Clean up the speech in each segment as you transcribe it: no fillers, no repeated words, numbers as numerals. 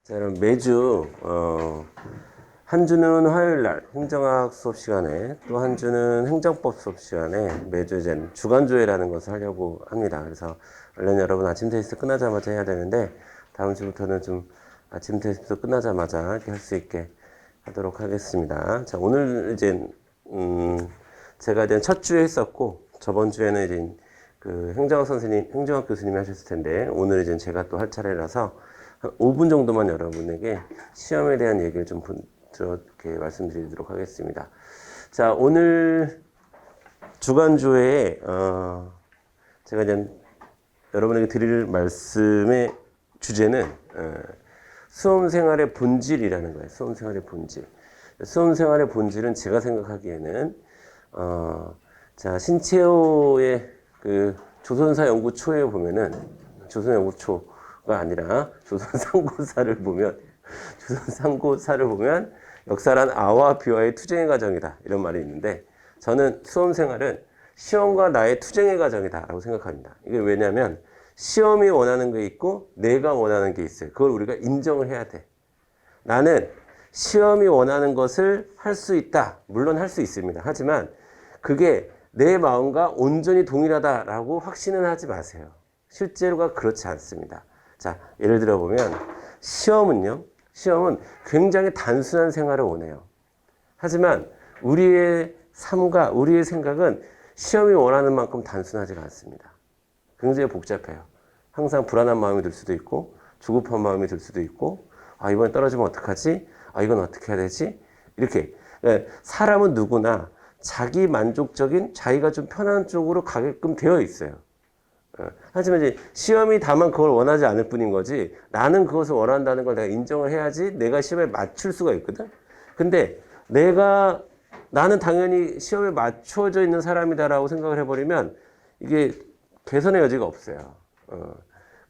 자, 그럼 매주 한 주는 화요일 날 행정학 수업 시간에 또 한 주는 행정법 수업 시간에 매주 이제 주간조회라는 것을 하려고 합니다. 그래서 얼른 여러분 아침 테스트 끝나자마자 해야 되는데 다음 주부터는 좀 아침 테스트 끝나자마자 이렇게 할 수 있게 하도록 하겠습니다. 자, 오늘 이제 제가 이제 첫 주에 했었고 저번 주에는 이제 그 행정학 교수님이 하셨을 텐데 오늘 이제 제가 또 할 차례라서 한 5분 정도만 여러분에게 시험에 대한 얘기를 좀 이렇게 말씀드리도록 하겠습니다. 자, 오늘 주간조회에 제가 이제 여러분에게 드릴 말씀의 주제는 수험생활의 본질이라는 거예요. 수험생활의 본질. 수험생활의 본질은 제가 생각하기에는 자, 신채호의 그 조선사 연구초에 보면은 조선연구초가 아니라 조선상고사를 보면 역사란 아와 비와의 투쟁의 과정이다 이런 말이 있는데 저는 수험생활은 시험과 나의 투쟁의 과정이다라고 생각합니다. 이게 왜냐하면 시험이 원하는 게 있고 내가 원하는 게 있어요. 그걸 우리가 인정을 해야 돼. 나는 시험이 원하는 것을 할 수 있다. 물론 할 수 있습니다. 하지만 그게 내 마음과 온전히 동일하다라고 확신은 하지 마세요. 실제로가 그렇지 않습니다. 자, 예를 들어 보면 시험은 굉장히 단순한 생활을 원해요. 하지만 우리의 삶과 우리의 생각은 시험이 원하는 만큼 단순하지가 않습니다. 굉장히 복잡해요. 항상 불안한 마음이 들 수도 있고 조급한 마음이 들 수도 있고 이번에 떨어지면 어떡하지? 이건 어떻게 해야 되지? 이렇게 사람은 누구나 자기 만족적인 자기가 좀 편한 쪽으로 가게끔 되어 있어요. 하지만 이제 시험이 다만 그걸 원하지 않을 뿐인 거지 나는 그것을 원한다는 걸 내가 인정을 해야지 내가 시험에 맞출 수가 있거든. 근데 나는 당연히 시험에 맞춰져 있는 사람이다라고 생각을 해버리면 이게 개선의 여지가 없어요.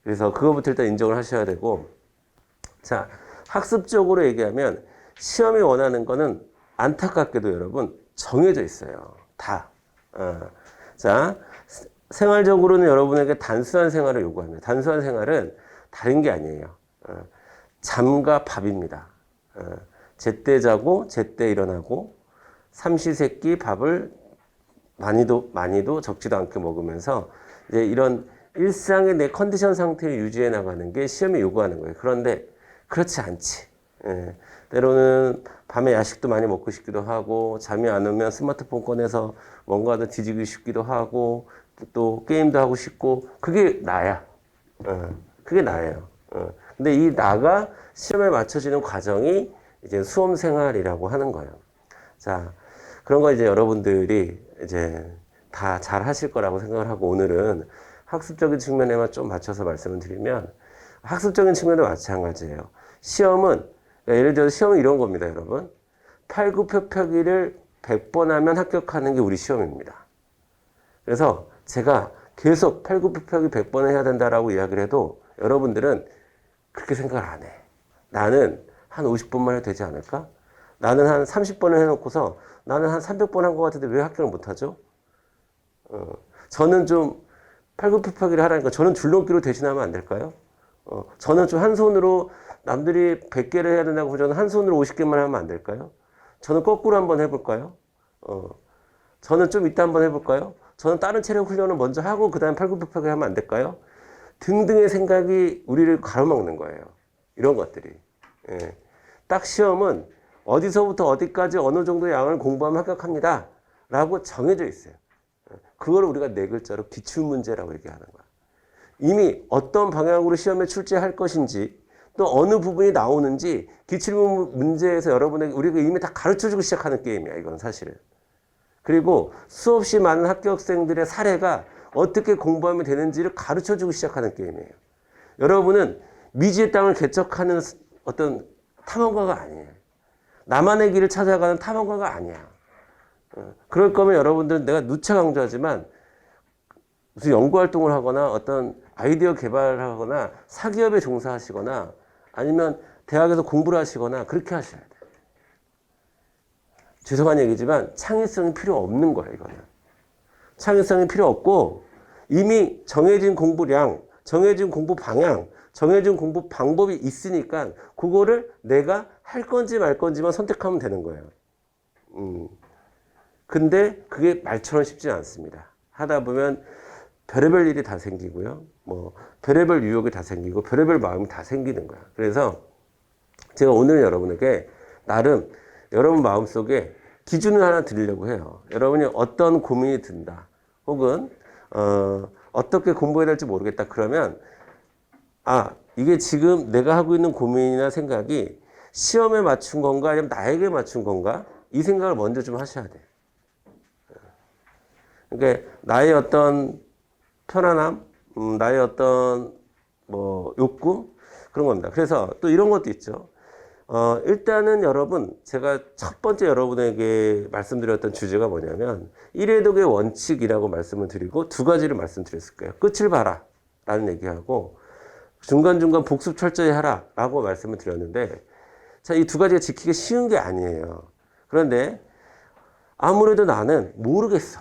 그래서 그거부터 일단 인정을 하셔야 되고, 자, 학습적으로 얘기하면 시험이 원하는 거는 안타깝게도 여러분 정해져 있어요. 다. 자, 생활적으로는 여러분에게 단순한 생활을 요구합니다. 단순한 생활은 다른 게 아니에요. 잠과 밥입니다. 제때 자고 제때 일어나고 삼시세끼 밥을 많이도 적지도 않게 먹으면서 이제 이런 일상의 내 컨디션 상태를 유지해 나가는 게 시험이 요구하는 거예요. 그런데 그렇지 않지. 때로는 밤에 야식도 많이 먹고 싶기도 하고 잠이 안 오면 스마트폰 꺼내서 뭔가도 뒤지고 싶기도 하고 또 게임도 하고 싶고 그게 나야. 그게 나예요. 근데 이 나가 시험에 맞춰지는 과정이 이제 수험 생활이라고 하는 거예요. 자, 그런 거 이제 여러분들이 이제 다 잘 하실 거라고 생각을 하고 오늘은 학습적인 측면에만 좀 맞춰서 말씀을 드리면 학습적인 측면도 마찬가지예요. 시험은 예를 들어서 시험은 이런 겁니다, 여러분. 팔굽혀펴기를 100번 하면 합격하는 게 우리 시험입니다. 그래서 제가 계속 팔굽혀펴기 100번을 해야 된다라고 이야기를 해도 여러분들은 그렇게 생각을 안 해. 나는 한 50번만 해도 되지 않을까? 나는 한 30번을 해놓고서 나는 한 300번 한 것 같은데 왜 합격을 못하죠? 저는 좀 팔굽혀펴기를 하라니까 저는 줄넘기로 대신하면 안 될까요? 저는 좀 한 손으로 남들이 100개를 해야 된다고 저는 한 손으로 50개만 하면 안 될까요? 저는 거꾸로 한번 해볼까요? 저는 좀 이따 한번 해볼까요? 저는 다른 체력 훈련을 먼저 하고 그 다음에 팔굽혀펴기 하면 안 될까요? 등등의 생각이 우리를 가로막는 거예요. 이런 것들이. 딱 시험은 어디서부터 어디까지 어느 정도의 양을 공부하면 합격합니다. 라고 정해져 있어요. 그걸 우리가 네 글자로 기출문제라고 얘기하는 거야. 이미 어떤 방향으로 시험에 출제할 것인지 또 어느 부분이 나오는지 기출문제에서 여러분에게 우리가 이미 다 가르쳐주고 시작하는 게임이야. 이건 사실은. 그리고 수없이 많은 합격생들의 사례가 어떻게 공부하면 되는지를 가르쳐주고 시작하는 게임이에요. 여러분은 미지의 땅을 개척하는 어떤 탐험가가 아니에요. 나만의 길을 찾아가는 탐험가가 아니야. 그럴 거면 여러분들은 내가 누차 강조하지만 무슨 연구활동을 하거나 어떤 아이디어 개발을 하거나 사기업에 종사하시거나 아니면 대학에서 공부를 하시거나 그렇게 하셔야 돼요. 죄송한 얘기지만 창의성이 필요 없는 거예요, 이거는. 창의성이 필요 없고 이미 정해진 공부량, 정해진 공부 방향, 정해진 공부 방법이 있으니까 그거를 내가 할 건지 말 건지만 선택하면 되는 거예요. 근데 그게 말처럼 쉽지 않습니다. 하다 보면 별의별 일이 다 생기고요. 뭐 별의별 유혹이 다 생기고 별의별 마음이 다 생기는 거야. 그래서 제가 오늘 여러분에게 나름 여러분 마음속에 기준을 하나 드리려고 해요. 여러분이 어떤 고민이 든다. 혹은 어떻게 공부해야 될지 모르겠다. 그러면 이게 지금 내가 하고 있는 고민이나 생각이 시험에 맞춘 건가 아니면 나에게 맞춘 건가? 이 생각을 먼저 좀 하셔야 돼. 그러니까 나의 어떤 편안함, 나의 어떤 뭐 욕구 그런 겁니다. 그래서 또 이런 것도 있죠. 일단은 여러분 제가 첫 번째 여러분에게 말씀드렸던 주제가 뭐냐면 일회독의 원칙이라고 말씀을 드리고 두 가지를 말씀드렸을 거예요. 끝을 봐라 라는 얘기하고 중간중간 복습 철저히 하라 라고 말씀을 드렸는데 자, 이 두 가지가 지키기 쉬운 게 아니에요. 그런데 아무래도 나는 모르겠어.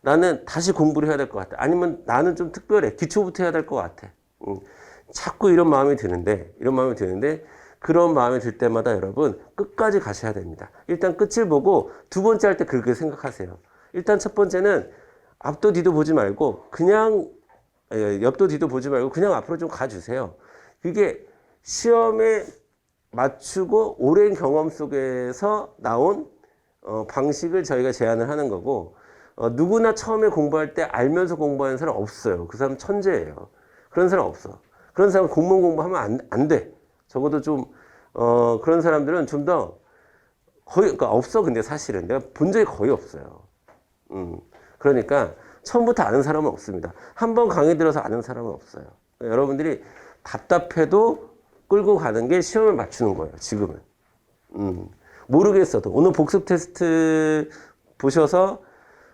나는 다시 공부를 해야 될 것 같아. 아니면 나는 좀 특별해. 기초부터 해야 될 것 같아. 자꾸 이런 마음이 드는데 그런 마음이 들 때마다 여러분 끝까지 가셔야 됩니다. 일단 끝을 보고 두 번째 할 때 그렇게 생각하세요. 일단 첫 번째는 앞도 뒤도 보지 말고 그냥 옆도 뒤도 보지 말고 그냥 앞으로 좀 가주세요. 그게 시험에 맞추고 오랜 경험 속에서 나온 방식을 저희가 제안을 하는 거고 누구나 처음에 공부할 때 알면서 공부하는 사람 없어요. 그 사람 천재예요. 그런 사람 없어. 그런 사람 공무원 공부하면 안 돼. 적어도 좀 그런 사람들은 좀 더 거의 그러니까 없어. 근데 사실은 내가 본 적이 거의 없어요. 그러니까 처음부터 아는 사람은 없습니다. 한 번 강의 들어서 아는 사람은 없어요. 여러분들이 답답해도 끌고 가는 게 시험을 맞추는 거예요. 지금은 모르겠어도 오늘 복습 테스트 보셔서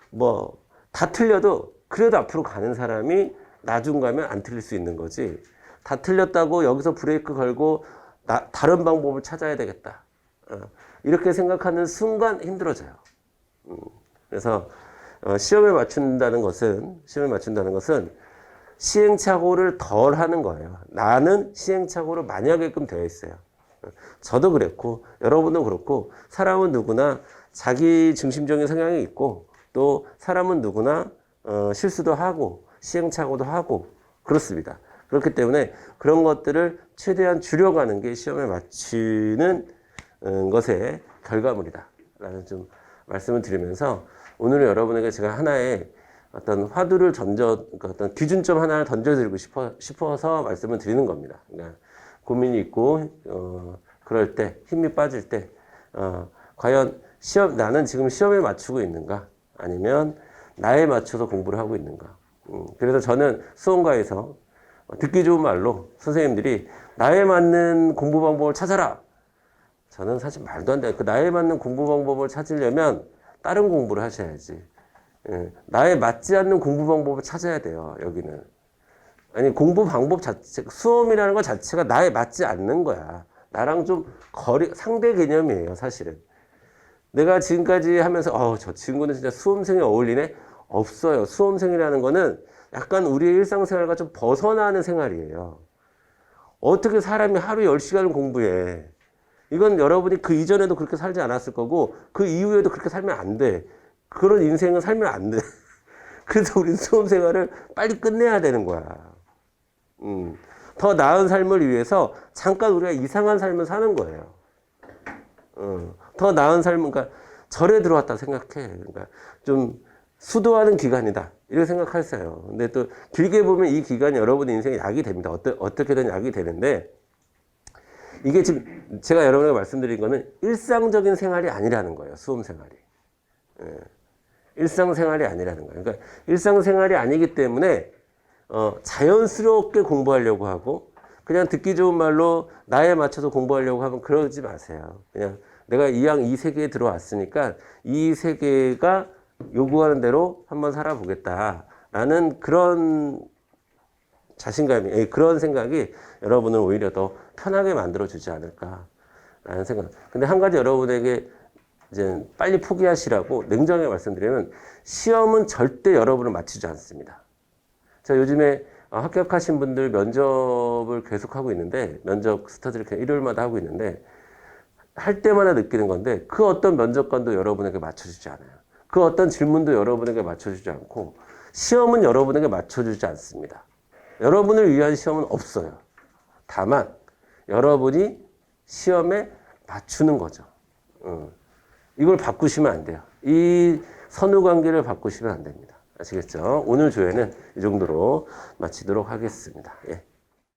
뭐 다 틀려도 그래도 앞으로 가는 사람이 나중 가면 안 틀릴 수 있는 거지. 다 틀렸다고 여기서 브레이크 걸고 다른 방법을 찾아야 되겠다. 이렇게 생각하는 순간 힘들어져요. 그래서 시험을 맞춘다는 것은 시행착오를 덜 하는 거예요. 나는 시행착오를 많이 하게끔 되어 있어요. 저도 그랬고 여러분도 그렇고 사람은 누구나 자기 중심적인 성향이 있고 또 사람은 누구나 실수도 하고 시행착오도 하고 그렇습니다. 그렇기 때문에 그런 것들을 최대한 줄여가는 게 시험에 맞추는 것의 결과물이다 라는 좀 말씀을 드리면서 오늘 여러분에게 제가 하나의 어떤 화두를 어떤 기준점 하나를 던져드리고 싶어서 말씀을 드리는 겁니다. 그러니까 고민이 있고 그럴 때 힘이 빠질 때 과연 나는 지금 시험에 맞추고 있는가 아니면 나에 맞춰서 공부를 하고 있는가. 그래서 저는 수험가에서 듣기 좋은 말로 선생님들이 나에 맞는 공부 방법을 찾아라. 저는 사실 말도 안 돼요. 그 나에 맞는 공부 방법을 찾으려면 다른 공부를 하셔야지. 나에 맞지 않는 공부 방법을 찾아야 돼요. 여기는. 아니 공부 방법 자체, 수험이라는 것 자체가 나에 맞지 않는 거야. 나랑 좀 상대 개념이에요. 사실은. 내가 지금까지 하면서 저 친구는 진짜 수험생에 어울리네? 없어요. 수험생이라는 거는 약간 우리의 일상생활과 좀 벗어나는 생활이에요. 어떻게 사람이 하루 10시간을 공부해. 이건 여러분이 그 이전에도 그렇게 살지 않았을 거고 그 이후에도 그렇게 살면 안 돼. 그런 인생은 살면 안 돼. 그래서 우리 수험생활을 빨리 끝내야 되는 거야. 더 나은 삶을 위해서 잠깐 우리가 이상한 삶을 사는 거예요. 더 나은 삶은 그러니까 절에 들어왔다 생각해. 그러니까 좀 수도하는 기간이다. 이렇게 생각하세요. 근데 또 길게 보면 이 기간이 여러분의 인생에 약이 됩니다. 어떻게든 약이 되는데 이게 지금 제가 여러분에게 말씀드린 거는 일상적인 생활이 아니라는 거예요. 수험 생활이. 일상생활이 아니라는 거예요. 그러니까 일상생활이 아니기 때문에 자연스럽게 공부하려고 하고 그냥 듣기 좋은 말로 나에 맞춰서 공부하려고 하면 그러지 마세요. 그냥 내가 이 세계에 들어왔으니까 이 세계가 요구하는 대로 한번 살아보겠다라는 그런 자신감이, 그런 생각이 여러분을 오히려 더 편하게 만들어주지 않을까라는 생각. 근데 한 가지 여러분에게 이제 빨리 포기하시라고 냉정하게 말씀드리면 시험은 절대 여러분을 맞추지 않습니다. 자, 요즘에 합격하신 분들 면접을 계속하고 있는데, 면접 스터디를 그냥 일요일마다 하고 있는데, 할 때마다 느끼는 건데, 그 어떤 면접관도 여러분에게 맞춰주지 않아요. 그 어떤 질문도 여러분에게 맞춰주지 않고, 시험은 여러분에게 맞춰주지 않습니다. 여러분을 위한 시험은 없어요. 다만, 여러분이 시험에 맞추는 거죠. 이걸 바꾸시면 안 돼요. 이 선후 관계를 바꾸시면 안 됩니다. 아시겠죠? 오늘 조회는 이 정도로 마치도록 하겠습니다. 예.